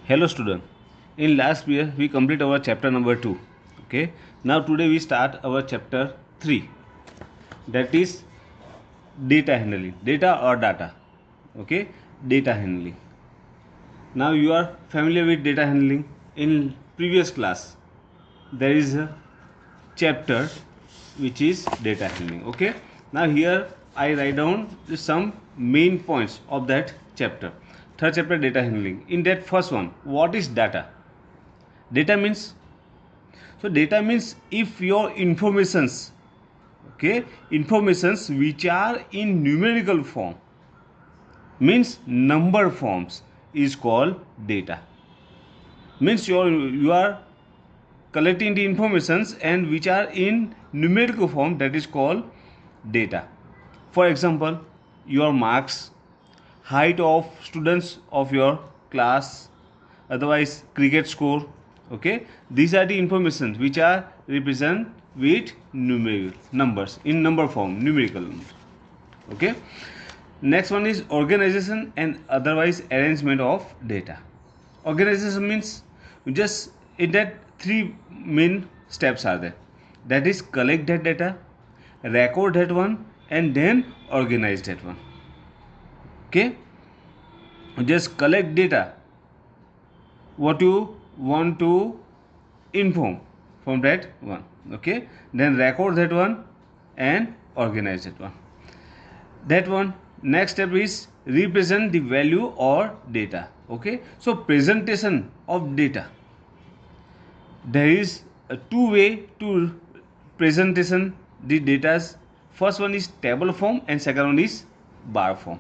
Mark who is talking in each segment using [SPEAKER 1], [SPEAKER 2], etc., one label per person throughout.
[SPEAKER 1] Hello student. In last year we complete our chapter number 2. Okay. Now today we start our chapter 3. That is data handling. Data or data. Okay. Data handling. Now you are familiar with data handling. In previous class there is a chapter which is data handling. Okay. Now here I write down some main points of that chapter. Third chapter, data handling. In that first one, what is data? Data means, data means if your informations, okay, informations which are in numerical form, means number forms, is called data. Means you are collecting the informations and which are in numerical form, that is called data. For example, your marks, height of students of your class, otherwise cricket score. Okay, these are the informations which are represent with numerical numbers, in number form, numerical numbers. Okay, next one is organization and otherwise arrangement of data. Organization means, just in that three main steps are there, that is collect that data, record that one, and then organize that one. Okay, just collect data, what you want to inform from that one. Okay, then record that one and organize that one. That one, next step is represent the value or data. Okay, so presentation of data, there is a two way to presentation the data's. First one is table form and second one is bar form.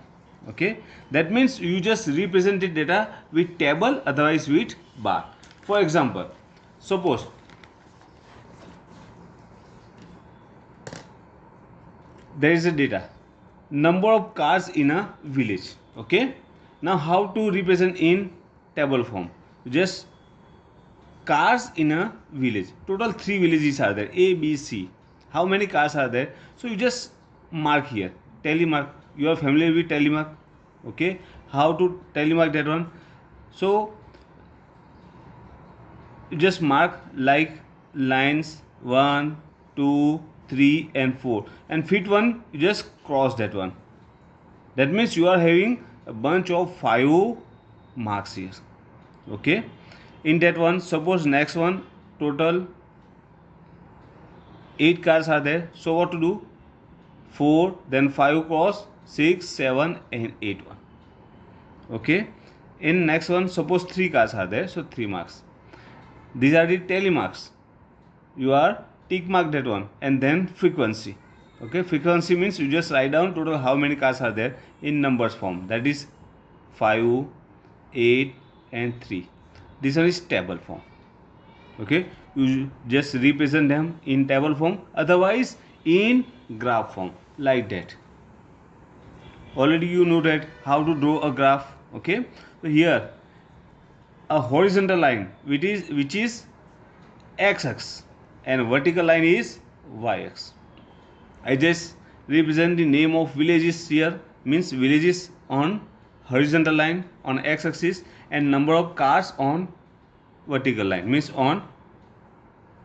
[SPEAKER 1] Okay, that means you just represent the data with table, otherwise with bar. For example, suppose there is a data, number of cars in a village. Okay, now how to represent in table form? Just cars in a village, total 3 villages are there, A, B, C. How many cars are there? So you just mark here, telemark. You are familiar with telemark. Okay, how to telemark that one? So you just mark like lines 1, 2, 3 and 4, and fit one, you just cross that one. That means you are having a bunch of 5 marks here. Okay, in that one, suppose next one, total 8 cars are there. So what to do? 4, then 5 cross, 6, 7 and 8 one. Okay, in next one, suppose 3 cars are there, so 3 marks. These are the telemarks. You are tick mark that one, and then frequency. Okay, frequency means you just write down total how many cars are there in numbers form, that is 5, 8 and 3. This one is table form. Okay, you just represent them in table form, otherwise in graph form, like that. Already you know that how to draw a graph. Okay, so here a horizontal line which is x-axis and vertical line is y-axis. I just represent the name of villages here, means villages on horizontal line on x-axis and number of cars on vertical line, means on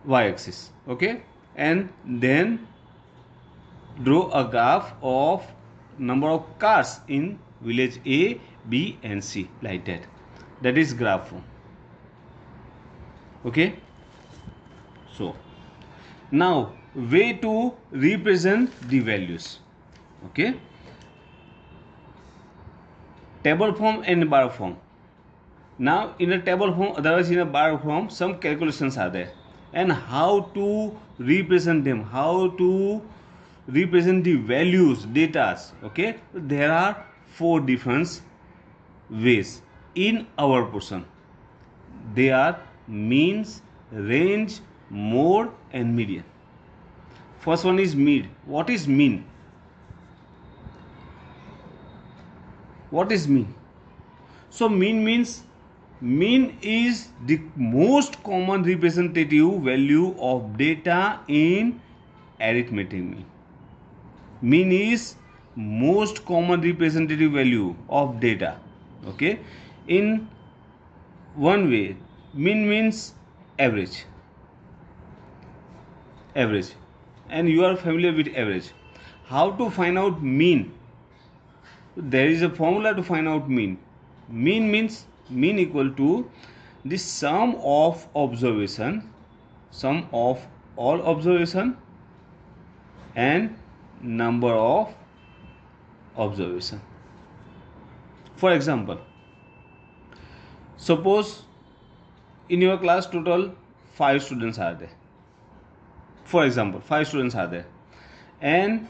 [SPEAKER 1] y-axis. Okay, and then draw a graph of number of cars in village A, B and C, like that. That is graph form. Okay, so now way to represent the values. Okay, table form and bar form. Now in a table form, otherwise in a bar form, some calculations are there, and how to represent them, how to represent the values, datas. Okay, there are 4 different ways in our portion. They are means, range, mode and median. First one is mean. What is mean? What is mean? So mean means, mean is the most common representative value of data in arithmetic mean. Mean is most common representative value of data. Okay, in one way. Mean means average. Average. And you are familiar with average. How to find out mean? There is a formula to find out mean. Mean means mean equal to the sum of observation, sum of all observation and number of observation. For example, suppose in your class total 5 students are there. For example, 5 students are there, and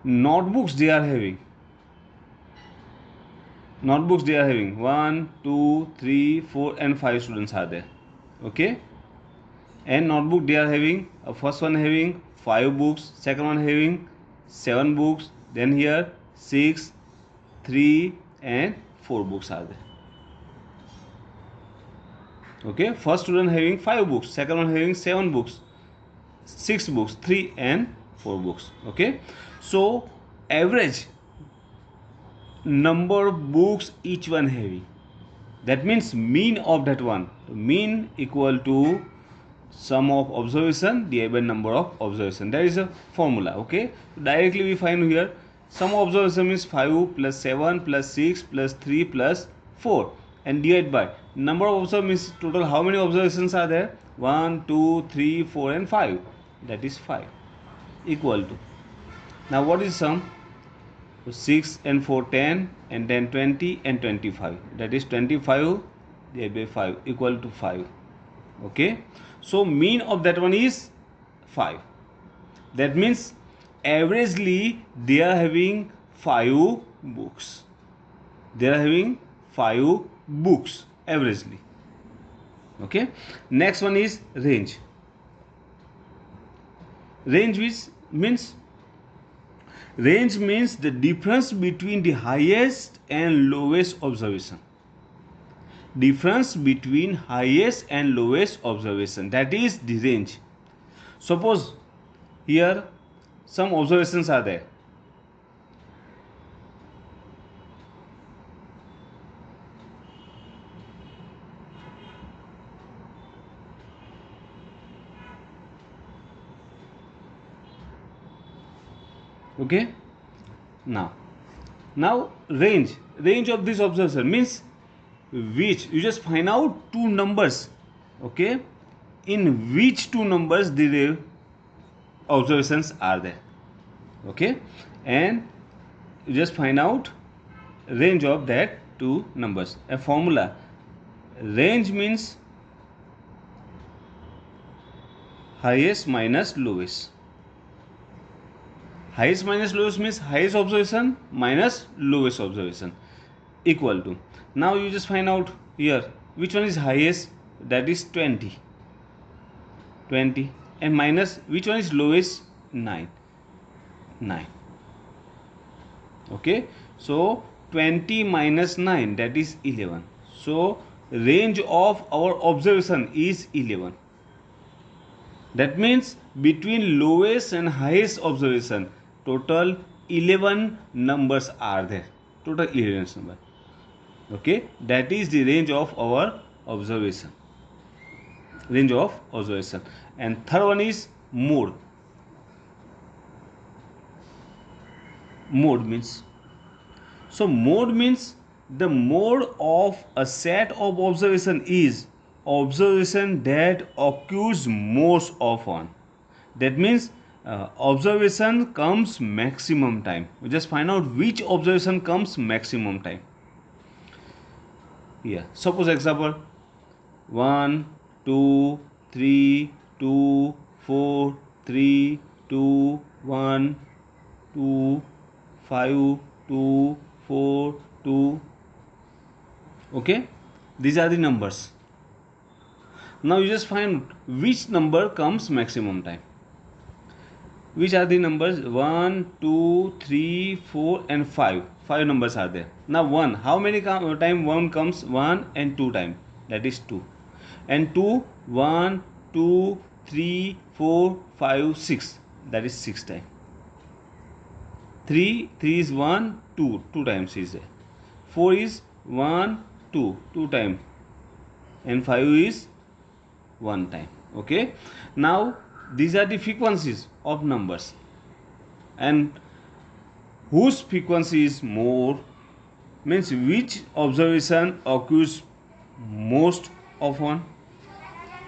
[SPEAKER 1] notebooks they are having. Notebooks they are having 1, 2, 3, 4 and 5 students are there. Okay, and notebook they are having first one having 5 books, second one having 7 books, then here 6, 3 and 4 books are there. Okay, first student having 5 books, second one having 7 books, 6 books, 3 and 4 books. Okay, so average number of books each one having, that means mean of that one. Mean equal to sum of observation divided by number of observation. That is a formula. Okay, directly we find here sum of observation means 5 plus 7 plus 6 plus 3 plus 4 and divide by number of observation means total how many observations are there. 1, 2, 3, 4 and 5, that is 5 equal to. Now what is sum? 6 and 4 10 and then 20 and 25, that is 25 divided by 5 equal to 5. Okay, so mean of that one is 5. That means averagely they are having 5 books. They are having 5 books averagely. Okay, next one is range. Range means the difference between the highest and lowest observation. Difference between highest and lowest observation, that is the range. Suppose here some observations are there. Okay, now range of this observation means which you just find out 2 numbers. Okay, in which 2 numbers the observations are there. Okay, and you just find out range of that 2 numbers. A formula, range means highest minus lowest. Highest minus lowest means highest observation minus lowest observation equal to. Now you just find out here which one is highest, that is 20 and minus which one is lowest, 9. Okay, so 20 minus 9, that is 11. So range of our observation is 11. That means between lowest and highest observation total 11 numbers are there. Total 11 numbers. Okay, that is the range of our observation. Range of observation. And third one is mode. Mode means, so mode means the mode of a set of observation is observation that occurs most often. That means observation comes maximum time. We just find out which observation comes maximum time. Yeah, suppose example 1, 2, 3, 2, 4, 3, 2, 1, 2, 5, 2, 4, 2. Okay, these are the numbers. Now you just find which number comes maximum time. Which are the numbers? 1, 2, 3, 4 and 5. 5 numbers are there. Now 1, how many time 1 comes? 1 and 2 time, that is 2. And 2, 1, 2, 3, 4, 5, 6, that is 6 time. 3 is 1, 2 times is there. 4 is 1, 2 time, and 5 is 1 time. Okay, now these are the frequencies of numbers, and whose frequency is more means which observation occurs most often,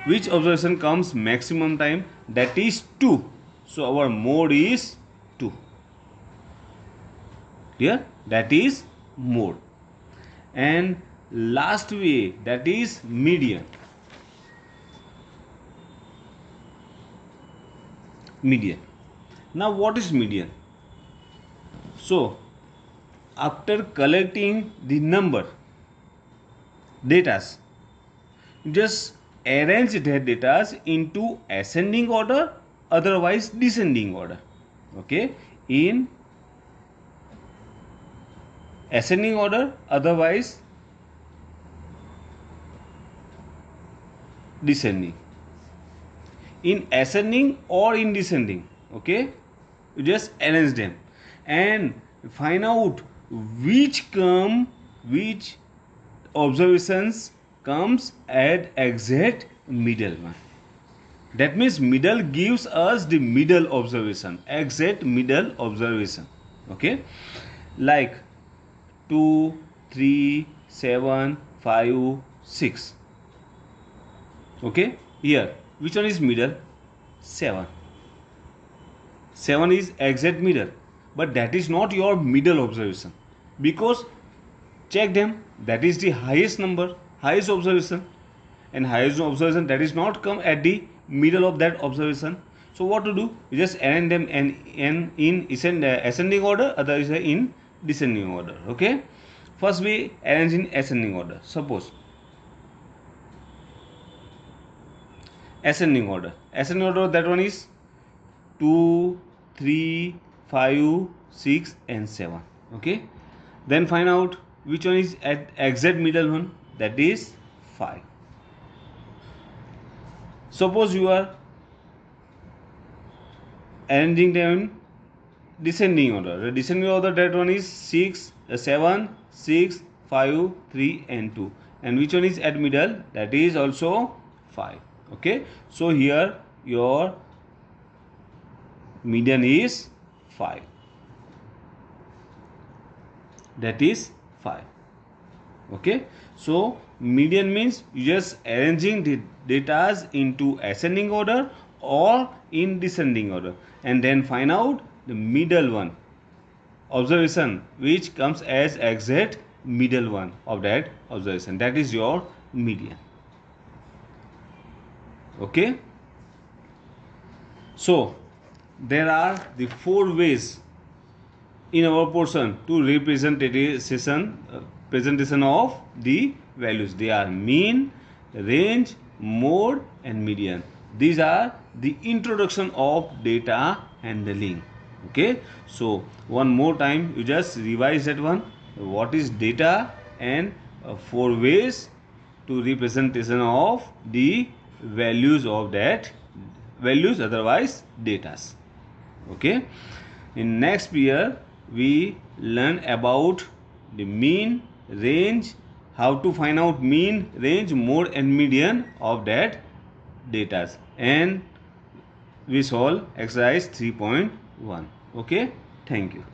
[SPEAKER 1] which observation comes maximum time, that is 2. So our mode is 2. Here that is mode. And last way, that is median. Median. Now what is median? So after collecting the number datas, just arrange that datas into ascending order, otherwise descending order. Okay, in ascending order, otherwise descending. In ascending or in descending, okay, you just arrange them and find out which observations comes at exact middle one. That means middle gives us the middle observation, exact middle observation. Okay, like 2, 3, 7, 5, 6. Okay, here which one is middle? 7. 7 is exact middle, but that is not your middle observation, because check them, that is the highest number, highest observation, and highest observation that is not come at the middle of that observation. So what to do? You just arrange them in ascending order, other is in descending order. Okay, first we arrange in ascending order. Suppose ascending order, that one is 2, 3, 5, 6 and 7. Okay, then find out which one is at exact middle one, that is 5. Suppose you are arranging them in descending order. The descending order, that one is 6, 7, 6, 5, 3 and 2. And which one is at middle? That is also 5. Okay, so here your median is 5. That is 5. Okay, so median means you just arranging the datas into ascending order or in descending order, and then find out the middle one observation which comes as exact middle one of that observation. That is your median. Okay, so there are the 4 ways in our portion to presentation of the values. They are mean, range, mode and median. These are the introduction of data handling. Okay, so one more time you just revise that one, what is data, and 4 ways to representation of the values of that values, otherwise datas. Okay, in next year we learn about the mean, range, how to find out mean, range, mode and median of that datas, and we solve exercise 3.1. Okay, thank you.